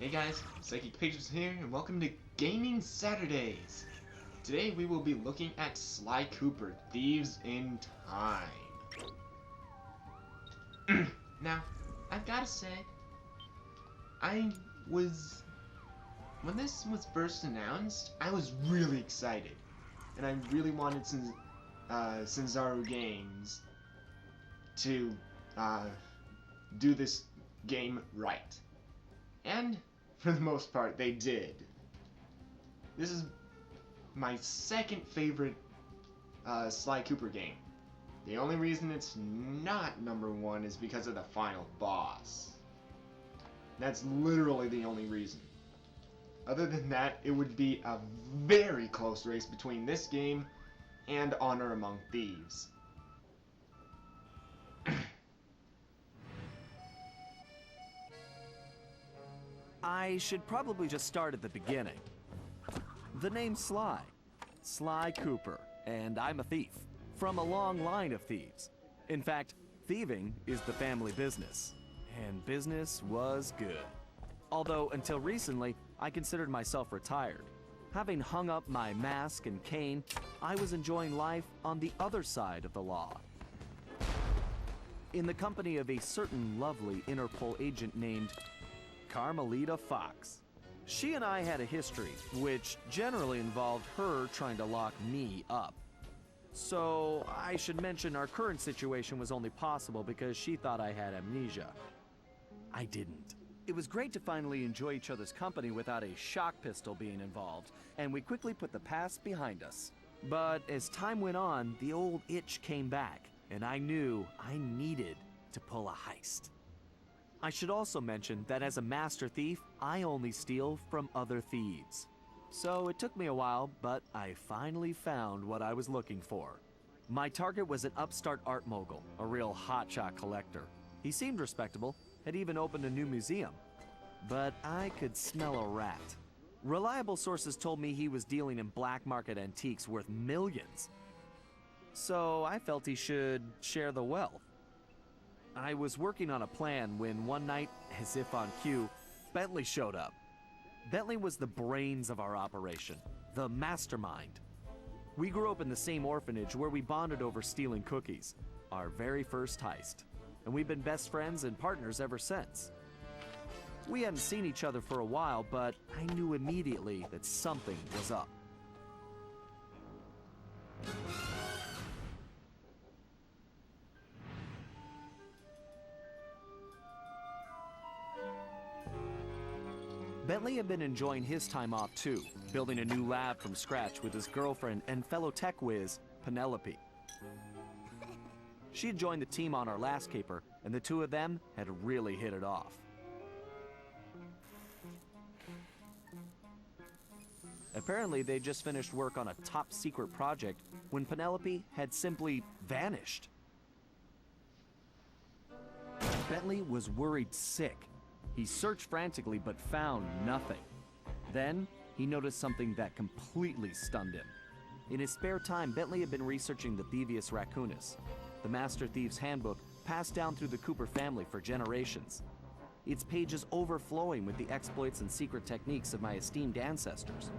Hey guys, Psychic Pages here, and welcome to Gaming Saturdays! Today we will be looking at Sly Cooper, Thieves in Time. Now, I've gotta say, when this was first announced, I was really excited. And I really wanted Cinzaru Games to do this game right. And, for the most part, they did. This is my second favorite Sly Cooper game. The only reason it's not number one is because of the final boss. That's literally the only reason. Other than that, it would be a very close race between this game and Honor Among Thieves. I should probably just start at the beginning. The name's Sly. Sly Cooper, and I'm a thief. From a long line of thieves. In fact, thieving is the family business. And business was good. Although, until recently, I considered myself retired. Having hung up my mask and cane, I was enjoying life on the other side of the law. In the company of a certain lovely Interpol agent named Carmelita Fox. She and I had a history, which generally involved her trying to lock me up. So, I should mention our current situation was only possible because she thought I had amnesia. I didn't. It was great to finally enjoy each other's company without a shock pistol being involved, and we quickly put the past behind us. But as time went on, the old itch came back, and I knew I needed to pull a heist. I should also mention that as a master thief, I only steal from other thieves. So it took me a while, but I finally found what I was looking for. My target was an upstart art mogul, a real hotshot collector. He seemed respectable, had even opened a new museum. But I could smell a rat. Reliable sources told me he was dealing in black market antiques worth millions. So I felt he should share the wealth. I was working on a plan when one night, as if on cue, Bentley showed up. Bentley was the brains of our operation, the mastermind. We grew up in the same orphanage where we bonded over stealing cookies, our very first heist, and we've been best friends and partners ever since. We hadn't seen each other for a while, but I knew immediately that something was up. Bentley had been enjoying his time off too, building a new lab from scratch with his girlfriend and fellow tech whiz, Penelope. She had joined the team on our last caper, and the two of them had really hit it off. Apparently, they just finished work on a top-secret project when Penelope had simply vanished. Bentley was worried sick. He searched frantically but found nothing. Then, he noticed something that completely stunned him. In his spare time, Bentley had been researching the Thievius Raccoonus, the Master Thief's handbook passed down through the Cooper family for generations. Its pages overflowing with the exploits and secret techniques of my esteemed ancestors.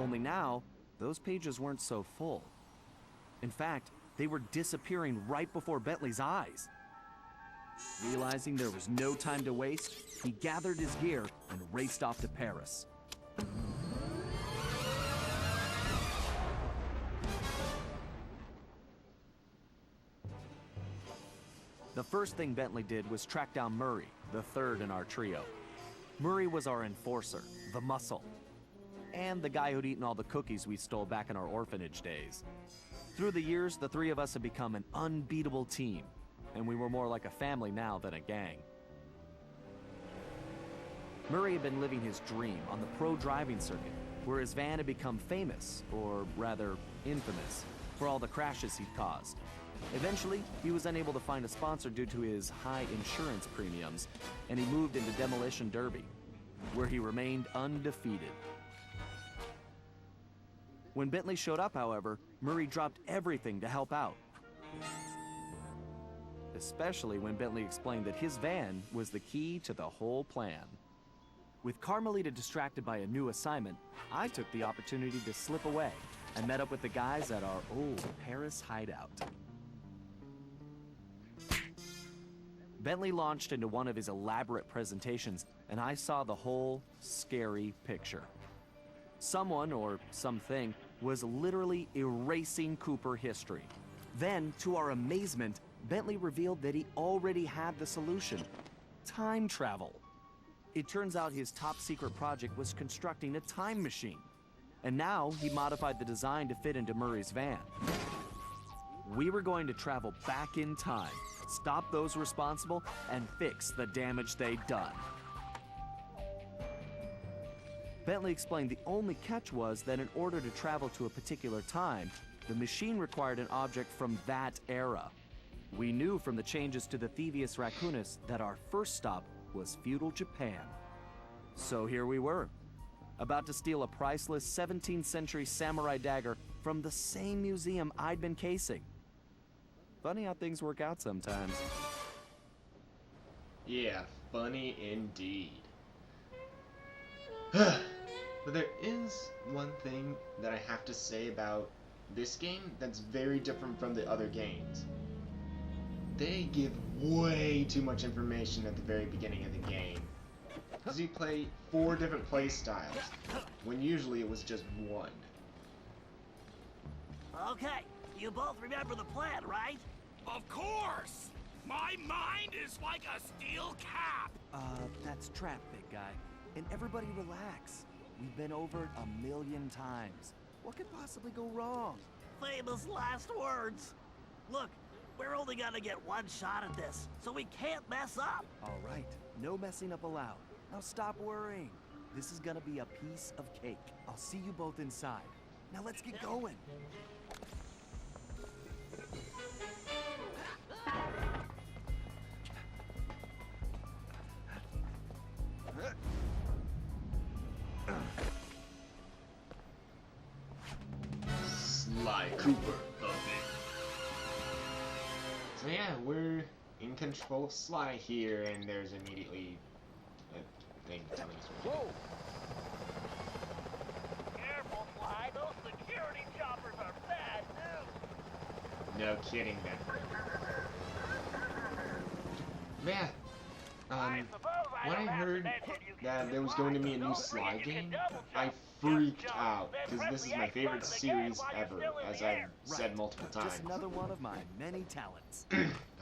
Only now, those pages weren't so full. In fact, they were disappearing right before Bentley's eyes. Realizing there was no time to waste, he gathered his gear and raced off to Paris. The first thing Bentley did was track down Murray, the third in our trio. Murray was our enforcer, the muscle, and the guy who'd eaten all the cookies we stole back in our orphanage days. Through the years, the three of us had become an unbeatable team, and we were more like a family now than a gang. Murray had been living his dream on the pro driving circuit, where his van had become famous, or rather infamous, for all the crashes he'd caused. Eventually, he was unable to find a sponsor due to his high insurance premiums, and he moved into Demolition Derby, where he remained undefeated. When Bentley showed up, however, Murray dropped everything to help out. especially when Bentley explained that his van was the key to the whole plan. With Carmelita distracted by a new assignment, I took the opportunity to slip away and met up with the guys at our old Paris hideout. Bentley launched into one of his elaborate presentations, and I saw the whole scary picture. Someone, or something, was literally erasing Cooper history. Then, to our amazement, Bentley revealed that he already had the solution: time travel. It turns out his top secret project was constructing a time machine. And now he modified the design to fit into Murray's van. We were going to travel back in time, stop those responsible, and fix the damage they'd done. Bentley explained the only catch was that in order to travel to a particular time, the machine required an object from that era. We knew from the changes to the Thieves Raccoonus that our first stop was feudal Japan. So here we were, about to steal a priceless 17th century samurai dagger from the same museum I'd been casing. Funny how things work out sometimes. Yeah, funny indeed. But there is one thing that I have to say about this game that's very different from the other games. They give way too much information at the very beginning of the game. Because you play 4 different play styles, when usually it was just 1. Okay, you both remember the plan, right? Of course! My mind is like a steel cap! That's trap, big guy. And everybody relax. We've been over it 1,000,000 times. What could possibly go wrong? Famous last words. Look, we're only gonna get one shot at this, so we can't mess up. All right, no messing up allowed. Now stop worrying. This is gonna be a piece of cake. I'll see you both inside. Now let's get going. Sly Cooper of it. So yeah, we're in control of Sly here, and there's immediately a thing telling us what to do. Careful, Sly. Those security choppers are bad news. No kidding, then. But yeah, when I heard that there was going to be a new Sly game, I freaked out, because this is my favorite series ever, as I've said multiple times. Just another one of my many talents.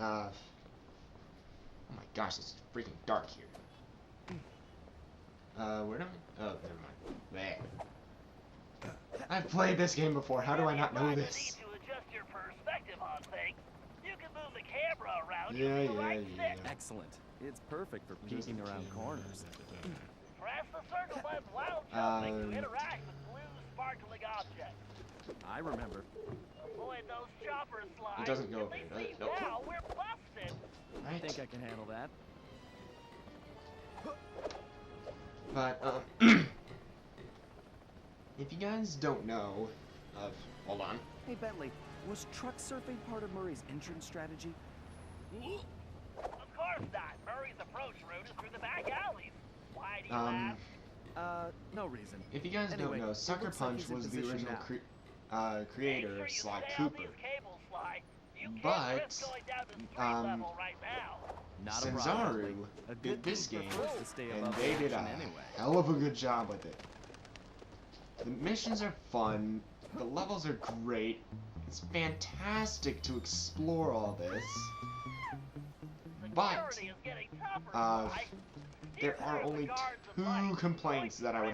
Oh my gosh, it's freaking dark here. Where am I? Oh, never mind. There. I've played this game before, how do I not know this? Need to adjust your perspective on things. You can move the camera around. Yeah. Excellent. It's perfect for peeking around corners. Press the circle button while jumping to interact with blue sparkling objects. I remember. Avoid those choppers, Sly. It doesn't go If over they here, does it? see Nope. now, we're busted. I think I can handle that. But, if you guys don't know, hold on. Hey, Bentley, was truck surfing part of Murray's entrance strategy? Of course not. Murray's approach route is through the back alleys. Why do you ask? No reason. If you guys Anyway, don't know, it Sucker looks like Punch he's in was the position original now. creator Make sure of you Sly stay on Cooper. these cables, Sly. You can't But, risk going down to street level right now. Not a problem, Bentley. Sanzaru A did good this thief game, prefers to stay and above they the did a action anyway. hell of a good job with it. The missions are fun, the levels are great, it's fantastic to explore all this, but Security is getting tougher, Sly. there are only 2 complaints that I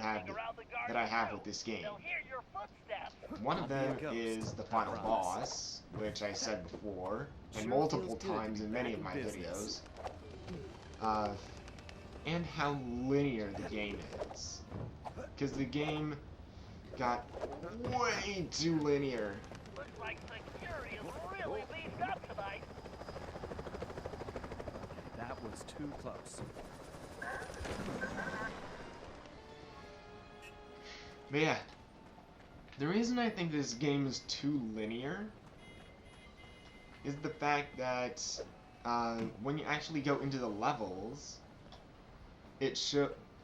have with this game. They'll hear your footsteps. One of them I'll be a ghost, is the I final promise. boss, which I said before, and Sure multiple feels good to times be in many back of my in business. videos. And how linear the game is. Because the game got way too linear. Looks like security is really beefed up tonight. That was too close. But yeah, the reason I think this game is too linear is the fact that when you actually go into the levels,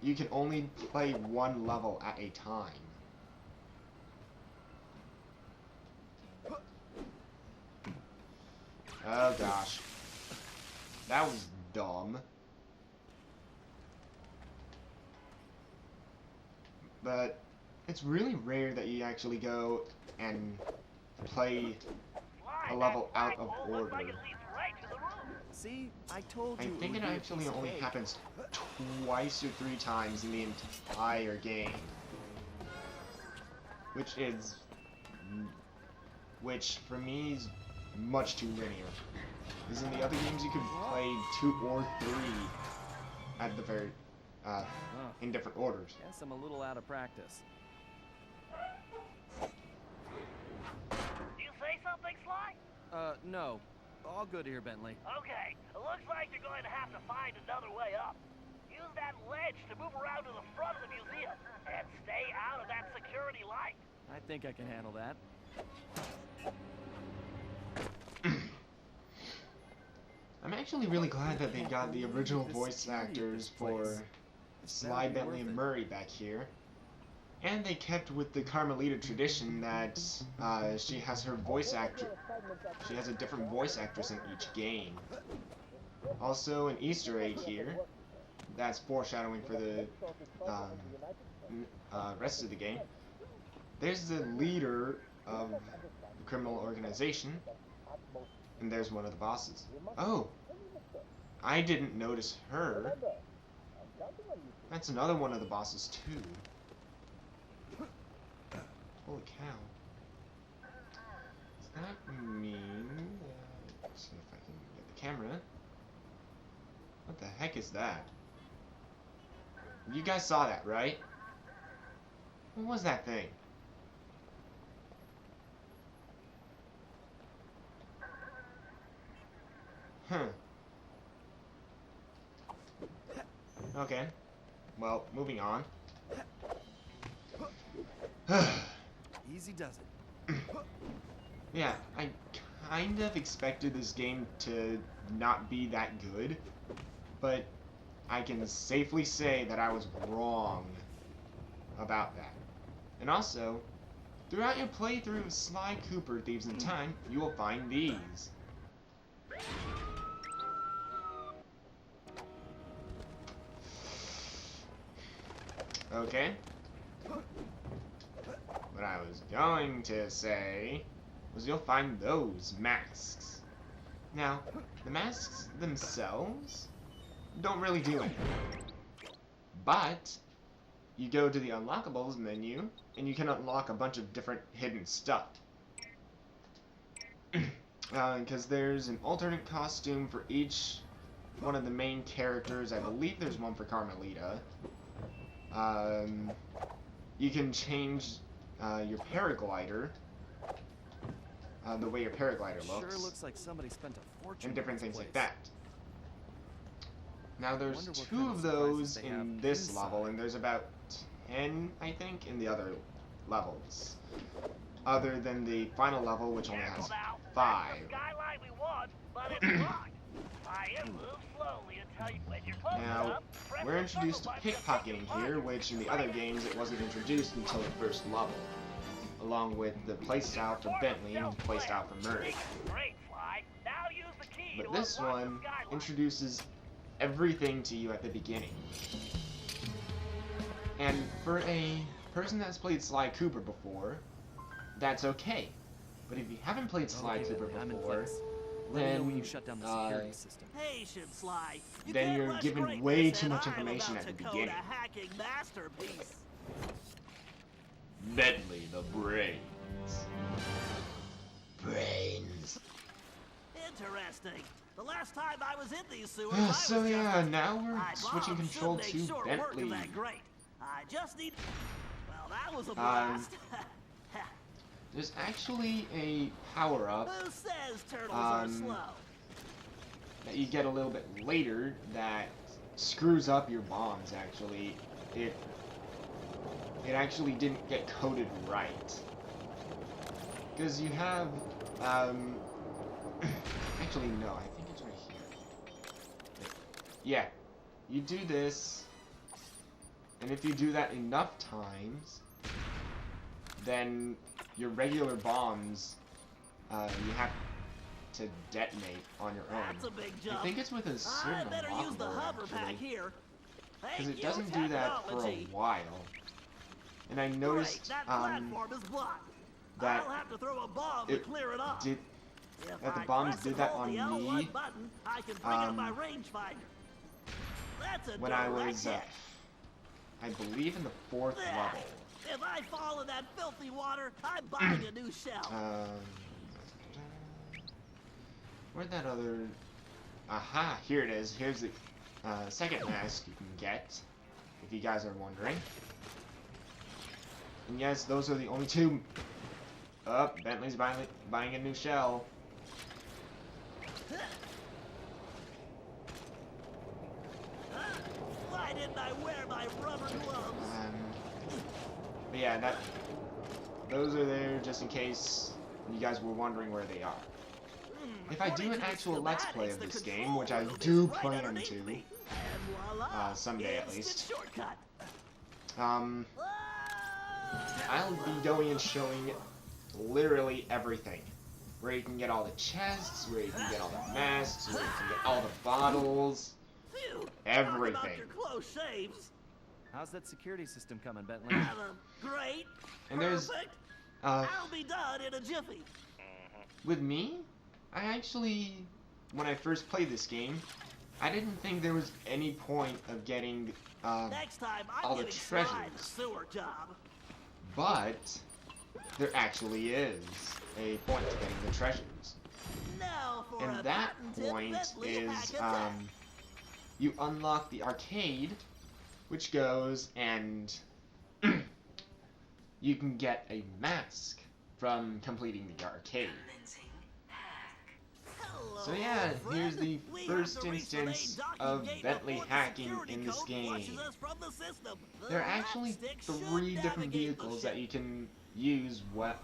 you can only play one level at a time. Oh gosh. That was dumb. But it's really rare that you actually go and play a level out of order. See, I told I you. think it actually only happens twice or 3 times in the entire game. Which for me is much too linear. Because in the other games you could play 2 or 3 at the very, in different orders. Guess I'm a little out of practice. You say something, Sly? No. All good here, Bentley. Okay, it looks like you're going to have to find another way up. Use that ledge to move around to the front of the museum, and stay out of that security light. I think I can handle that. I'm actually really glad that they got the original voice actors for Sly, Bentley, and Murray back here. And they kept with the Carmelita tradition that she has her voice actor. She has a different voice actress in each game. Also, an Easter egg here. That's foreshadowing for the rest of the game. There's the leader of the criminal organization, and there's one of the bosses. Oh, I didn't notice her. That's another one of the bosses too. Holy cow. Does that mean... let's see if I can get the camera. What the heck is that? You guys saw that, right? What was that thing? Huh. Okay. Well, moving on. Easy does it. Yeah, I kind of expected this game to not be that good, but I can safely say that I was wrong about that. And also, throughout your playthrough of Sly Cooper Thieves in Time, you will find these. Okay. What I was going to say was you'll find those masks. Now, the masks themselves don't really do anything. But you go to the unlockables menu and you can unlock a bunch of different hidden stuff. Because there's an alternate costume for each one of the main characters. I believe there's one for Carmelita. You can change your paraglider, the way your paraglider looks. Sure looks like somebody spent a fortune and different on this things like place. that. Now there's Wonder what 2 kind of of those surprises they have in this inside. level, and there's about 10, I think, in the other levels. Other than the final level, which only has 5. That's the skyline we want, but it's locked. Try and move slowly until you, when you're close Now, enough, press we're the introduced to circle button pickpocketing to here, which in the other games it wasn't introduced until the first level, along with the playstyle for Bentley and playstyle for Murray. Great, Sly. Now use the key But to this unlock the one skyline. introduces everything to you at the beginning. And for a person that's played Sly Cooper before, that's okay. But if you haven't played Sly Okay, Cooper I'm in before, place. Let me know when then you shut down the security system. Patient, Sly. You then can't you're rush given greatness, way too and much I'm information about at the to code beginning. a hacking masterpiece. Bentley the Brains. Brains. Interesting. The last time I was in these sewers, I was So just yeah, now we're I switching bombed, control should to make short work of Bentley. that grate. I just need. Well, that was a blast. There's actually a power-up Who says turtles are slow? that you get a little bit later that screws up your bombs, actually. It actually didn't get coded right. Because you have, actually no, I think it's right here. Yeah, you do this, And if you do that enough times, then your regular bombs, you have to detonate on your own. That's a big jump. I think it's with a I certain better use the hover pack actually, here. because Thank it you, doesn't do that for a technology. while. And I Great, noticed that platform is blocked. that I'll have to throw a bomb to it clear it off. did If that the I bombs press did and that hold on the L1 me button, I can bring up my rangefinder. That's a when I direct was, hit. I believe in the 4th There. level. If I fall in that filthy water, I'm buying a new shell. Where'd that other... Aha, here it is. Here's the second mask you can get, if you guys are wondering. And yes, those are the only two... Oh, Bentley's buying a new shell. Why didn't I wear my rubber gloves? But yeah, those are there just in case you guys were wondering where they are. If I do an actual Let's Play of this game, which I do plan to, someday at least, I'll be going and showing literally everything. Where you can get all the chests, where you can get all the masks, where you can get all the bottles, everything. How's that security system coming, Bentley? Great. And there's, Perfect. I'll be done in a jiffy. with me, I actually, when I first played this game, I didn't think there was any point of getting Next time, I'm all the giving Sly treasures. the sewer job. But there actually is a point to getting the treasures. Now for a And that patented point Bentley is hack attack. you unlock the arcade, which goes and you can get a mask from completing the arcade. Hello, So yeah, here's friend. the We first have to reach the instance main of docking gate Bentley before the hacking security in this code game. flushes us from the system. The There are actually matchstick should 3 different navigate the vehicles that ship. you can use while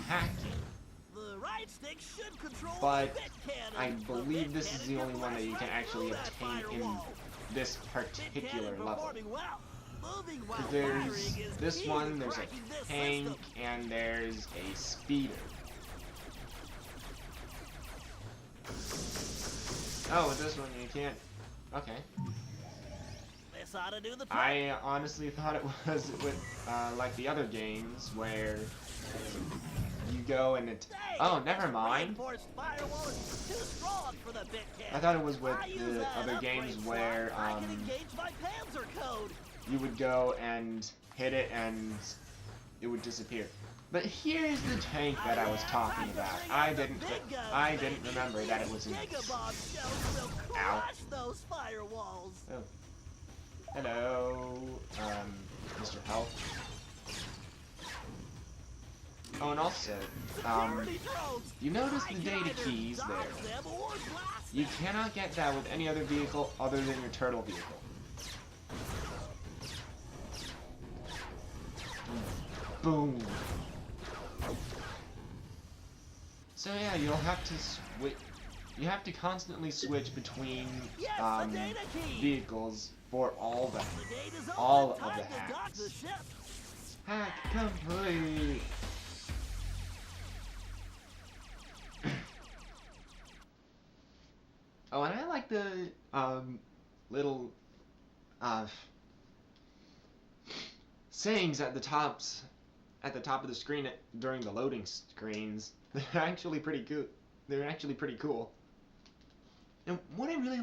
hacking. The right stick should control But the bit cannon. I The believe bit this is cannon the can only one that blast you can right actually through that obtain in firewall. this Bit particular cannon level. performing well. Moving while Because there's firing is this key one, to there's cracking a this tank, system. and there's a speeder. Oh, with this one you can't. Okay. This ought to do the trick. I honestly thought it was with like the other games where you go and it. Dang Oh, it, never this mind. reinforced firewall is too strong for the bit cannon. I thought it was with I use the that other upgrade games slot. where I can engage my Panzer code. you would go and hit it and it would disappear. But here's the tank that I was talking about. I didn't remember that it was in. Gigabomb shells will Ow. crush those firewalls. Oh. Hello, Mr. Health. Oh, and also, Security drones. you notice I the can data either keys dodge there. them or blast You them. cannot get that with any other vehicle other than your turtle vehicle. Boom. So yeah, you'll have to switch. You have to constantly switch between Yes, the data key. vehicles for all the The gate is all open. of Time the to dock hacks. the ship. hack complete. Oh, and I like the little sayings at the top of the screen during the loading screens. They're actually pretty good. They're actually pretty cool. And what I really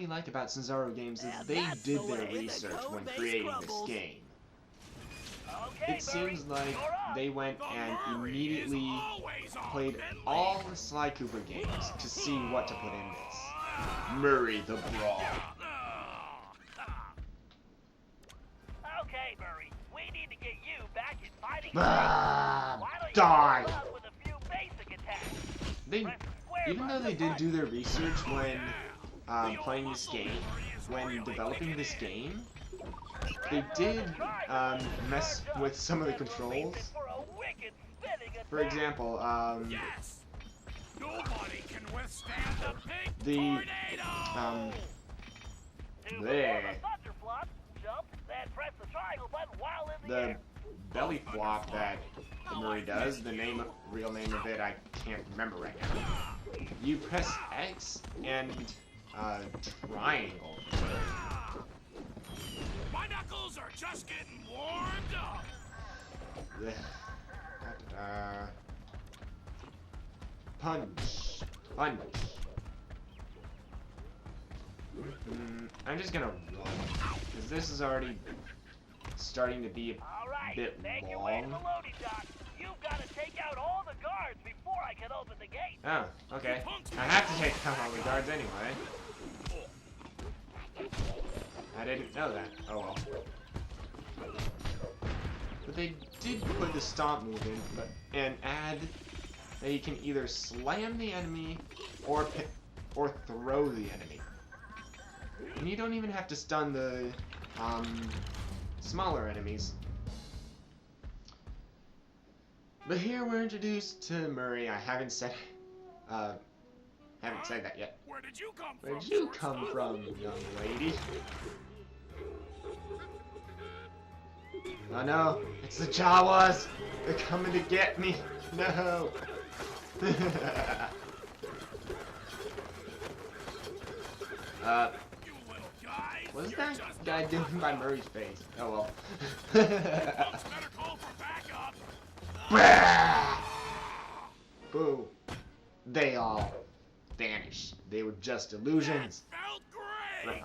like about Cesaro Games is And they that's did the their way the research when code base creating crumbles. this game. Okay, It seems Murray, like you're up. they went and Murray is immediately always on, played Bentley. all the Sly Cooper games to see what to put in this. Murray the Brawl. Okay, Murray, we need to get you back in fighting. Ah, Why don't you die. warm up with a few basic attacks? They, Press square even though button they to did fight. do their research when playing this game, when developing this game, they did mess with some of the controls. For a wicked spinning For attack. example, Yes. Nobody can withstand the big the tornado. To there. perform a thunderflop, the triangle button while in the the air. belly flop that Murray does, the real name of it, I can't remember right now. You press X and triangle. My knuckles are just getting warmed up. Punch. Punch. I'm just gonna run, because this is already starting to be All a right, bit make your way to the long. loading dock. You've got to take out all the guards before I can open the gate. Oh, okay. I have to take out all the guards anyway. I didn't know that. Oh well. But they did put the stomp move in, and add that you can either slam the enemy or throw the enemy. And you don't even have to stun the smaller enemies. But here we're introduced to Murray. I haven't said that yet. Where did you come Where from? did you short come stuff? from, young lady? Oh no, it's the Jawas! They're coming to get me! No! You little guys. What's you're that just guy doing by Murray's face? Oh well. Punks better call for backup. Boo. They all vanished. They were just illusions. Felt great.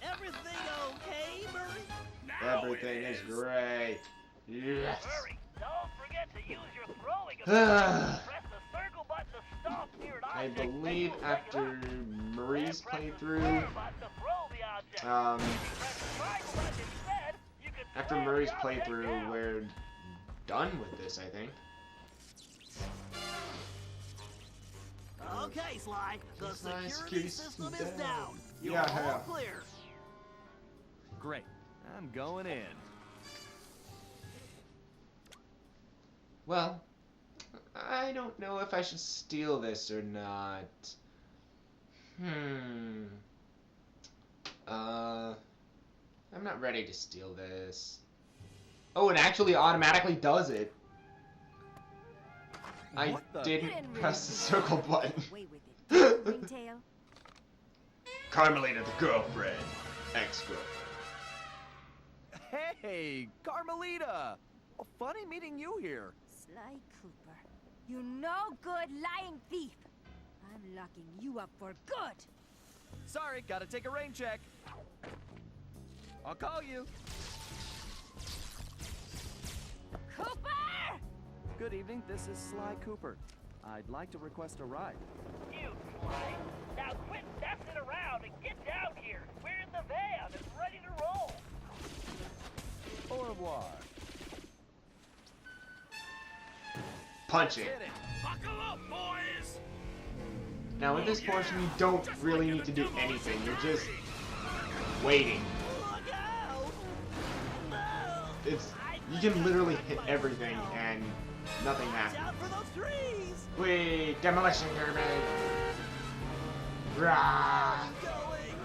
Everything okay, Murray? Now Everything it is great. Yes. Hurry, don't forget to use your throwing ability. Press the circle button to stomp near an I object. believe then you'll pick it after up. Murray's Then press the playthrough, square button to throw the object. Press the triangle button instead, you can after slam Murray's the object playthrough, down. we're done with this, I think. Okay, Sly. The Sly, security security system system is down. down. You're Yeah, all yeah. clear. Great. I'm going in. Well, I don't know if I should steal this or not. I'm not ready to steal this. Oh, it actually automatically does it. I What the- didn't You didn't press the really circle button. Get away with it, Ringtail. Carmelita, the girlfriend. Ex-girlfriend. Hey, Carmelita! Oh, funny meeting you here. Sly Cooper, you no good lying thief. I'm locking you up for good. Sorry, gotta take a rain check. I'll call you. Cooper! Good evening, this is Sly Cooper. I'd like to request a ride. You Sly. Now quit messing around and get down here. We're in the van and ready to roll. Au revoir. Punch it. Hit it. Buckle up, boys. Now in this portion, you don't really need to do anything. You're just waiting. Look out! No! You can literally hit everything and nothing Watch happens. out for those trees! Wait, demolition derby. Rah! I'm going!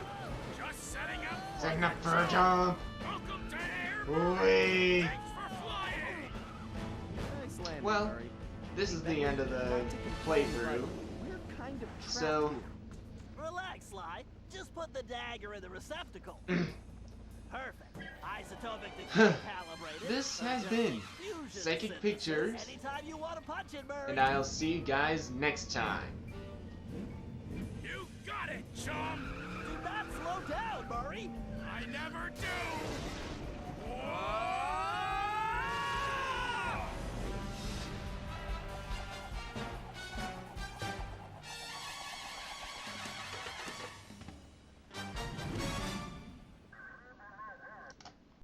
Just setting up. Setting up for a jump. Welcome to Air. Wait. Thanks for flying. Nice landing, Well, Murray. this is the end of the playthrough. We're kind of trapped So, here. Relax, Sly. Just put the dagger in the receptacle. Perfect. Isotopic calibrated. this has been Psychic Pictures, Anytime you want to punch it, Murray. and I'll see you guys next time. You got it, chum. Do not slow down, Murray. I never do.